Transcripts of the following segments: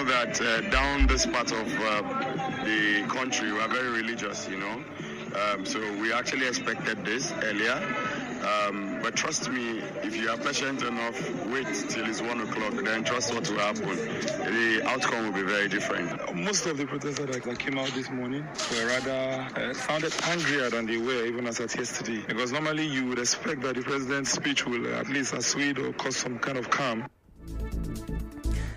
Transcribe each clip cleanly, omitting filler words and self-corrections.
know that down this part of the country, we are very religious, so we actually expected this earlier. But trust me, if you are patient enough, wait till it's 1 o'clock, then trust what will happen. The outcome will be very different. Most of the protesters that came out this morning were rather sounded angrier than they were even as at yesterday. Because normally you would expect that the president's speech will at least assuage or cause some kind of calm.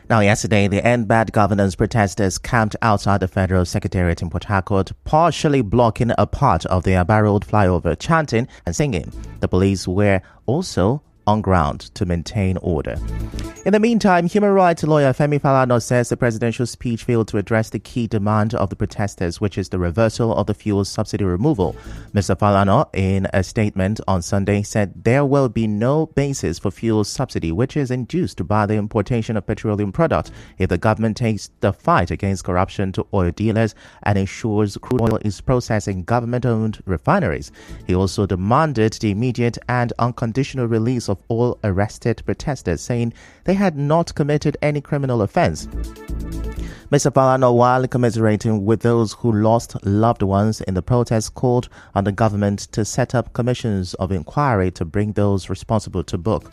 Now, yesterday, the End Bad Governance protesters camped outside the Federal Secretariat in Port Harcourt, partially blocking a part of the Aba Road flyover, chanting and singing. The police were also on ground to maintain order. In the meantime, human rights lawyer Femi Falana says the presidential speech failed to address the key demand of the protesters, which is the reversal of the fuel subsidy removal. Mr. Falana, in a statement on Sunday, said there will be no basis for fuel subsidy, which is induced by the importation of petroleum products, if the government takes the fight against corruption to oil dealers and ensures crude oil is processed in government-owned refineries. He also demanded the immediate and unconditional release of all arrested protesters, saying they had not committed any criminal offense. Mr. Falana, while commiserating with those who lost loved ones in the protest, called on the government to set up commissions of inquiry to bring those responsible to book.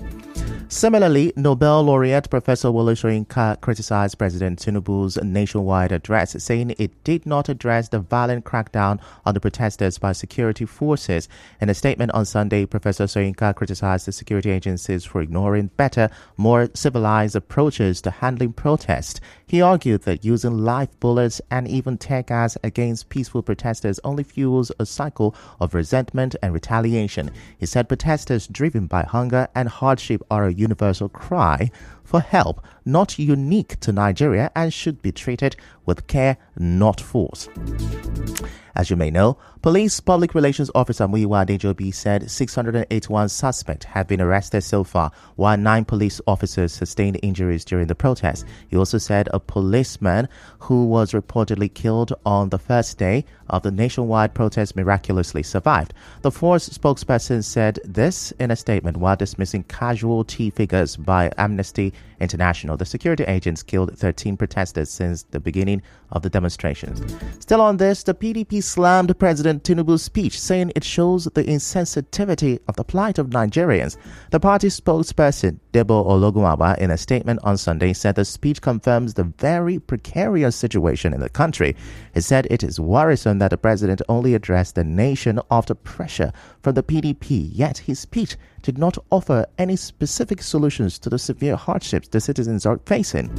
Similarly, Nobel laureate Professor Wole Soyinka criticized President Tinubu's nationwide address, saying it did not address the violent crackdown on the protesters by security forces. In a statement on Sunday, Professor Soyinka criticized the security agencies for ignoring better, more civilized approaches to handling protests. He argued that using live bullets and even tear gas against peaceful protesters only fuels a cycle of resentment and retaliation. He said protesters driven by hunger and hardship are a universal cry for help, not unique to Nigeria, and should be treated with care, not force. As you may know, Police Public Relations Officer Muyiwa Adejobi said 681 suspects have been arrested so far, while 9 police officers sustained injuries during the protest. He also said a policeman who was reportedly killed on the first day of the nationwide protest miraculously survived. The force spokesperson said this in a statement while dismissing casualty figures by Amnesty International. The security agents killed 13 protesters since the beginning of the demonstrations. Still on this, the PDP slammed President Tinubu's speech, saying it shows the insensitivity of the plight of Nigerians. The party spokesperson, Debo Ologunwawa, in a statement on Sunday, said the speech confirms the very precarious situation in the country. He said it is worrisome that the president only addressed the nation after pressure from the PDP, yet his speech did not offer any specific solutions to the severe hardships the citizens are facing.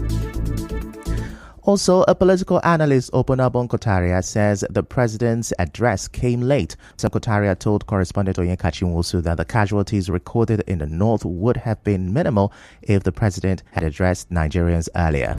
Also, a political analyst, Opunabon Kotaria, says the president's address came late. Kotaria told correspondent Onyekachi Nwosu that the casualties recorded in the north would have been minimal if the president had addressed Nigerians earlier.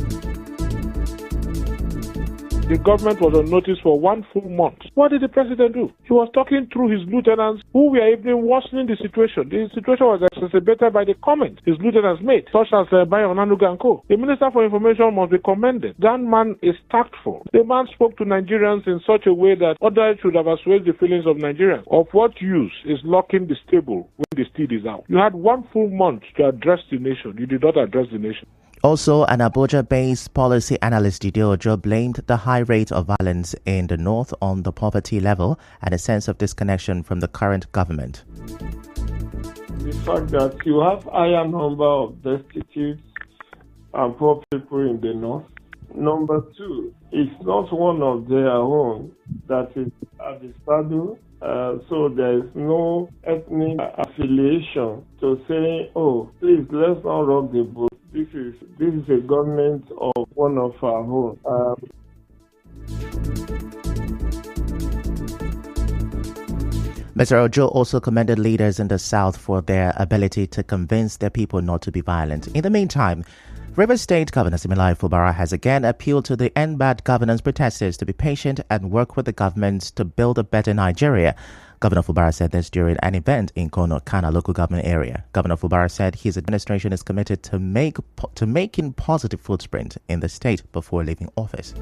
The government was on notice for 1 full month. What did the president do? He was talking through his lieutenants who were even worsening the situation. The situation was exacerbated by the comments his lieutenants made, such as Bayo Onanuga and Co. The Minister for Information must be commended. That man is tactful. The man spoke to Nigerians in such a way that others should have assuaged the feelings of Nigerians. Of what use is locking the stable when the steed is out? You had 1 full month to address the nation. You did not address the nation. Also, an Abuja-based policy analyst, Jide Ojo, blamed the high rate of violence in the north on the poverty level and a sense of disconnection from the current government. The fact that you have higher number of destitute and poor people in the north. Number 2, it's not one of their own that is at the saddle. So there is no ethnic affiliation to say, oh, please, let's not rock the boat. This is a government of one of our own. Mr. Ojo also commended leaders in the South for their ability to convince their people not to be violent. In the meantime, Rivers State Governor Siminalayi Fubara has again appealed to the End Bad Governance protesters to be patient and work with the government to build a better Nigeria. Governor Fubara said this during an event in Kana local government area. Governor Fubara said his administration is committed to making positive footprint in the state before leaving office.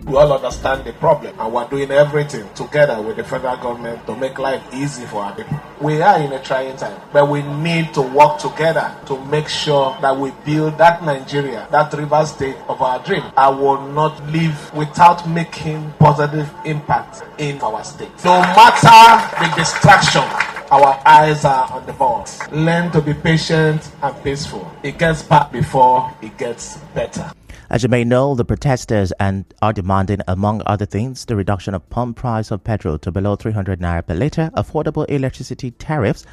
We all understand the problem, and we're doing everything together with the federal government to make life easy for our people. We are in a trying time, but we need to work together to make sure that we build that Nigeria, that river state of our dream. I will not live without making positive impact in our state. No matter the distraction, our eyes are on the ball. Learn to be patient and peaceful. It gets bad before it gets better. As you may know, the protesters are demanding, among other things, the reduction of pump price of petrol to below 300 naira per litre, affordable electricity tariffs,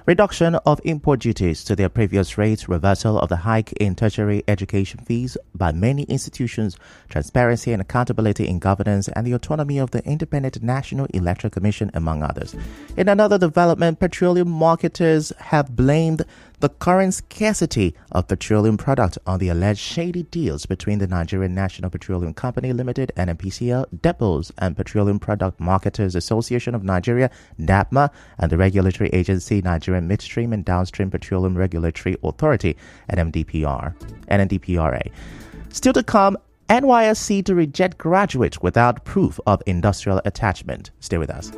reduction of import duties to their previous rates, reversal of the hike in tertiary education fees by many institutions, transparency and accountability in governance, and the autonomy of the Independent National Electoral Commission, among others. In another development, petroleum marketers have blamed the current scarcity of petroleum product on the alleged shady deals between the Nigerian National Petroleum Company Limited, NNPCL, depots and Petroleum Product Marketers Association of Nigeria, NAPMA, and the regulatory agency Nigerian Midstream and Downstream Petroleum Regulatory Authority, NNDPRA. Still to come, NYSC to reject graduates without proof of industrial attachment. Stay with us.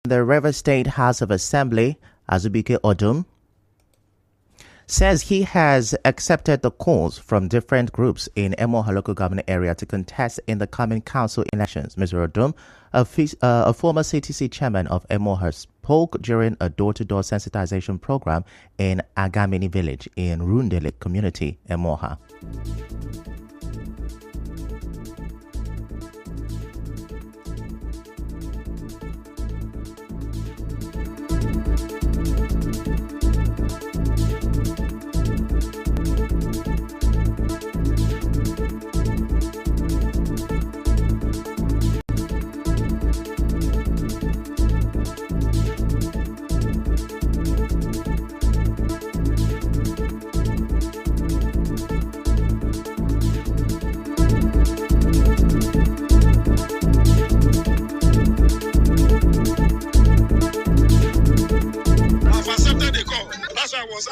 The River State House of Assembly, Azubike Odum, says he has accepted the calls from different groups in Emoha local government area to contest in the coming council elections. Mr. Odum, a former CTC chairman of Emoha, spoke during a door-to-door sensitization program in Agamini village in Rundele community, Emoha.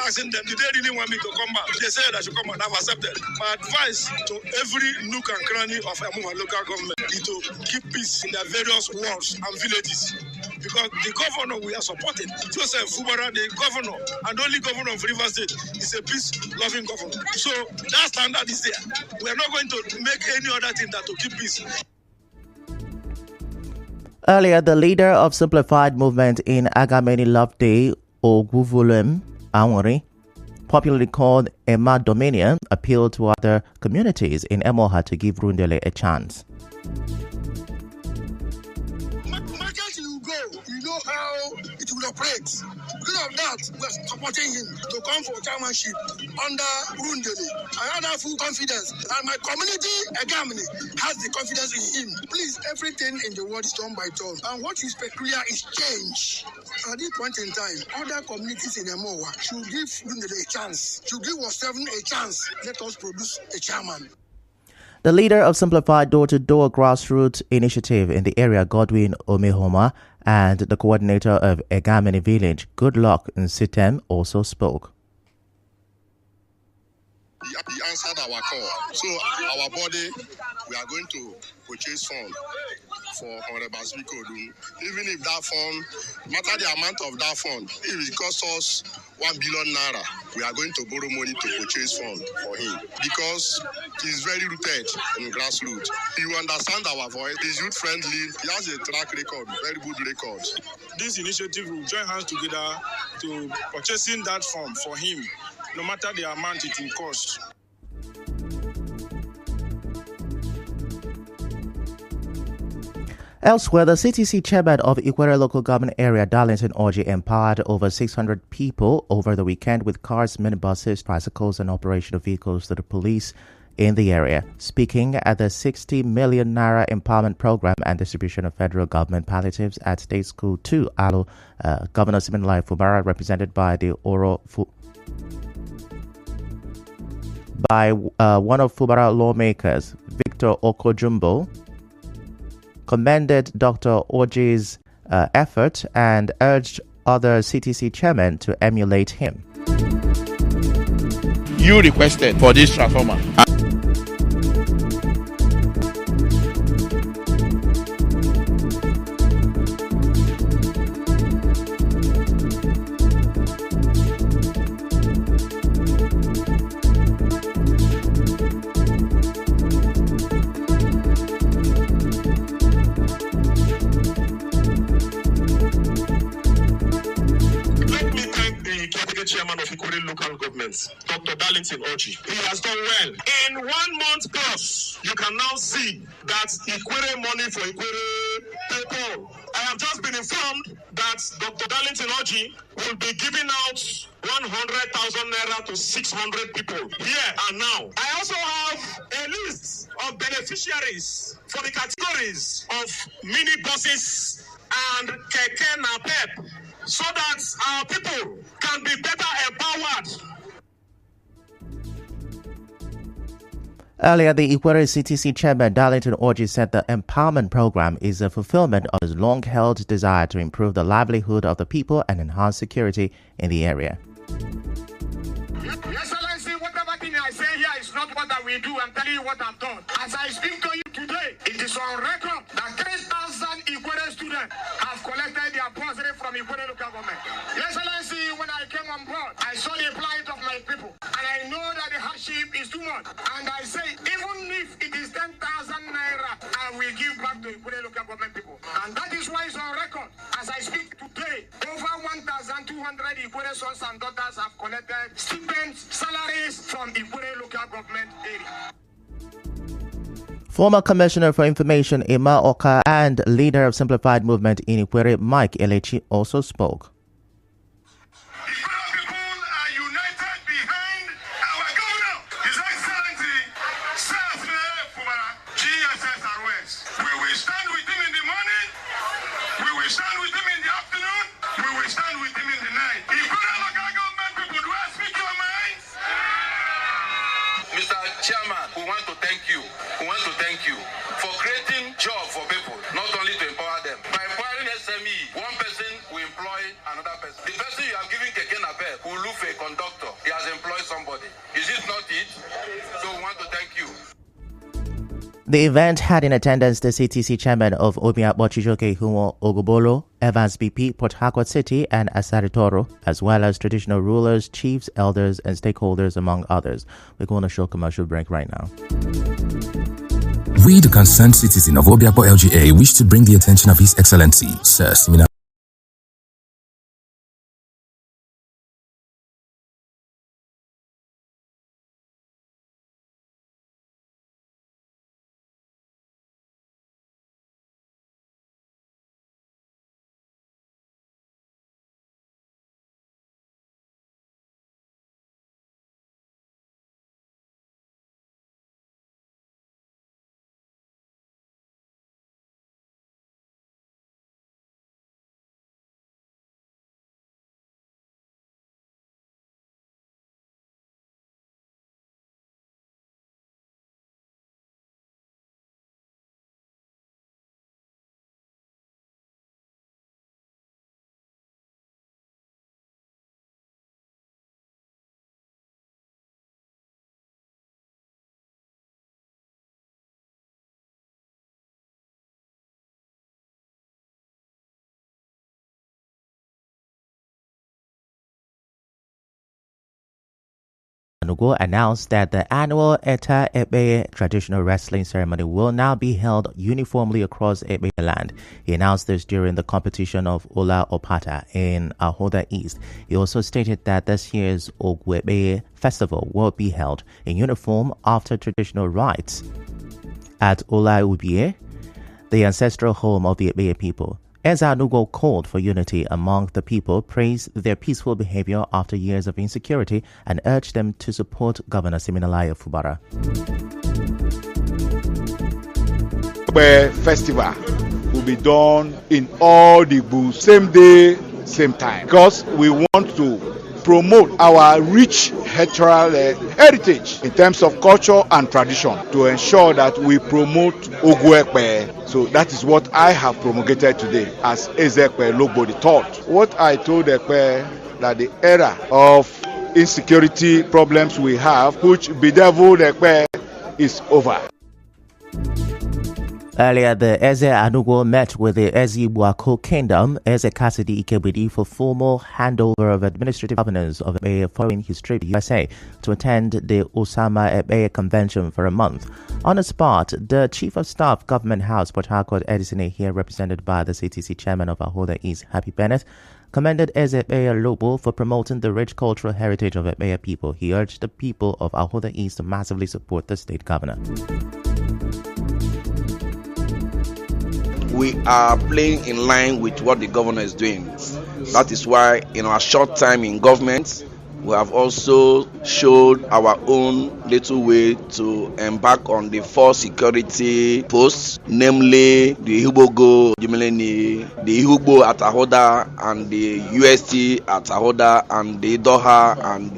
Asking them, did they really want me to come back? They said I should come and I've accepted. My advice to every nook and cranny of Emoha local government, is to keep peace in their various wards and villages. Because the governor we are supporting, Joseph Fubara, the governor, and the only governor of Rivers State, is a peace-loving governor. So that standard is there. We are not going to make any other thing than to keep peace. Earlier, the leader of Simplified Movement in Agameni Loveday, Oguvulem Anwari, popularly called Emma Dominion, appealed to other communities in Emoha to give Rundele a chance. Market you go, you know how it will operate. Because of that, we are supporting him to come for chairmanship under Rundele. I have full confidence that my community, Agameni, has the confidence in him. Please, everything in the world is done by turn. And what is peculiar is change. At this point in time, other communities in Emoha should give Rundele a chance. Should give us 7 a chance. Let us produce a chairman. The leader of Simplified Door-to-Door Grassroots Initiative in the area, Godwin Omehoma, and the coordinator of Agameni Village, Goodluck Nsitem, also spoke. He answered our call. So our body, we are going to purchase fund for Honorable Speaker Odun. Even if that fund, matter the amount of that fund, if it costs us 1 billion naira, we are going to borrow money to purchase fund for him because he's very rooted in grassroots. You understand our voice. He's youth friendly. He has a track record, very good record. This initiative will join hands together to purchasing that fund for him, no matter the amount it will cost. Elsewhere, the CTC chairman of Ikwere local government area, Darlington Orji, empowered over 600 people over the weekend with cars, minibuses, tricycles, and operational vehicles to the police in the area. Speaking at the 60 million naira empowerment program and distribution of federal government palliatives at State School 2, Alo, Governor Siminalayi Fubara, represented by the one of Fubara lawmakers, Victor Okojumbo, commended Dr. Orji's effort and urged other CTC chairmen to emulate him. You requested for this transformer. Chairman of Ikwere local government, Dr. Darlington Orji. He has done well. In 1 month plus, you can now see that Ikwere money for Ikwere people. I have just been informed that Dr. Darlington Orji will be giving out 100,000 naira to 600 people here and now. I also have a list of beneficiaries for the categories of mini buses and keke napep, so that our people can be better empowered. Earlier, the Ikwere CTC chairman, Darlington Orji, said the empowerment program is a fulfillment of his long-held desire to improve the livelihood of the people and enhance security in the area. Excellency, whatever thing I say here is not what I will do. I'm telling you what I've done. As I speak to you today, it is on record that 3,000 Ikwere students have collected their bursary from Ikwere local government. Excellency, when I came on board, I saw the plight of my people, and I know that the hardship is too much. And I say, even if it is 10,000 naira, I will give back to Ikwere local government people. And that is why it's on record. As I speak today, over 1,200 Ikwere sons and daughters have collected stipends, salaries from Ikwere local government area. Former Commissioner for Information Emma Oka and leader of Simplified Movement in Ikwere, Mike Elechi, also spoke. Chairman, we want to thank you. We want to thank you for creating jobs for people, not only to empower them. By empowering SME, one person will employ The event had in attendance the CTC chairman of Obiakpo Chijoke Humo Ogobolo, Evans BP, Port Harcourt City, and Asaritoro, as well as traditional rulers, chiefs, elders, and stakeholders, among others. We're going to show a commercial break right now. We, the concerned citizen of Obiakpo LGA, wish to bring the attention of His Excellency, Sir Simina Anugo announced that the annual Eta Ebe traditional wrestling ceremony will now be held uniformly across Ebe land. He announced this during the competition of Ola Opata in Ahoda East. He also stated that this year's Ogwebe festival will be held in uniform after traditional rites at Ola Ubie, the ancestral home of the Ebe people. Eza Anugo called for unity among the people, praised their peaceful behavior after years of insecurity, and urged them to support Governor Siminalayi Fubara. The festival will be done in all the booths, same day, same time, because we want to promote our rich heritage in terms of culture and tradition to ensure that we promote Ogwekpe. So that is what I have promulgated today as Ezekwe Logbodi taught. What I told Ekpe that the era of insecurity problems we have, which bedeviled Ekpe, is over. Earlier, the Eze Anugo met with the Eze Buako Kingdom, Eze Kasidi Ikebidi, for formal handover of administrative governance of Ebe following his trip to the USA to attend the Osama Ebe Convention for a month. On the spot, the Chief of Staff, Government House, Port Harcourt, Edison here, represented by the CTC Chairman of Ahoda East, Happy Bennett, commended Eze Ebe Lobo for promoting the rich cultural heritage of Ebe people. He urged the people of Ahoda East to massively support the state governor. We are playing in line with what the governor is doing. That is why in our short time in government, we have also showed our own little way to embark on the 4 security posts, namely the Ihubogo, the Ihubo at Ahoda, and the UST at Ahoda, and the Doha and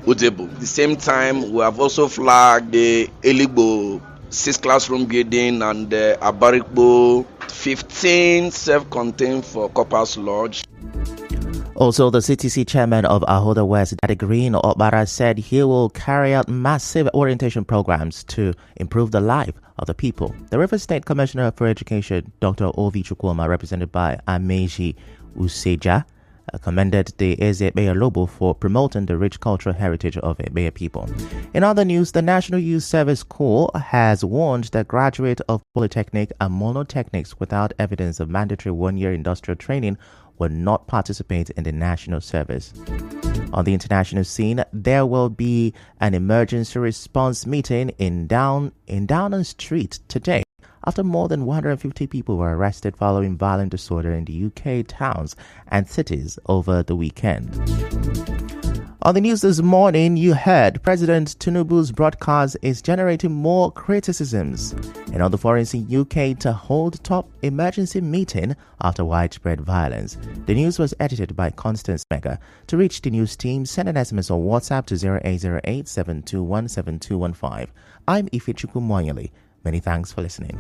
Udebu. At the same time, we have also flagged the Eligbo 6 classroom building and the Abarikbo 15 self-contained for Corpus Lodge. Also, the CTC chairman of Ahoda West, Daddy Green Obara, said he will carry out massive orientation programs to improve the life of the people. The River State Commissioner for Education, Dr. Ovi Chukwuma, represented by Ameji Useja, commended the Eze Ebe Lobo for promoting the rich cultural heritage of Ebe people. In other news, the National Youth Service Corps has warned that graduates of polytechnic and monotechnics without evidence of mandatory 1-year industrial training will not participate in the national service. On the international scene, there will be an emergency response meeting in Downing Street today, after more than 150 people were arrested following violent disorder in the UK towns and cities over the weekend. On the news this morning, you heard President Tinubu's broadcast is generating more criticisms. And on the foreign scene, UK to hold top emergency meeting after widespread violence. The news was edited by Constance Mega. To reach the news team, send an SMS or WhatsApp to 0808-721-7215. I'm Ifechukwu Moyele. Many thanks for listening.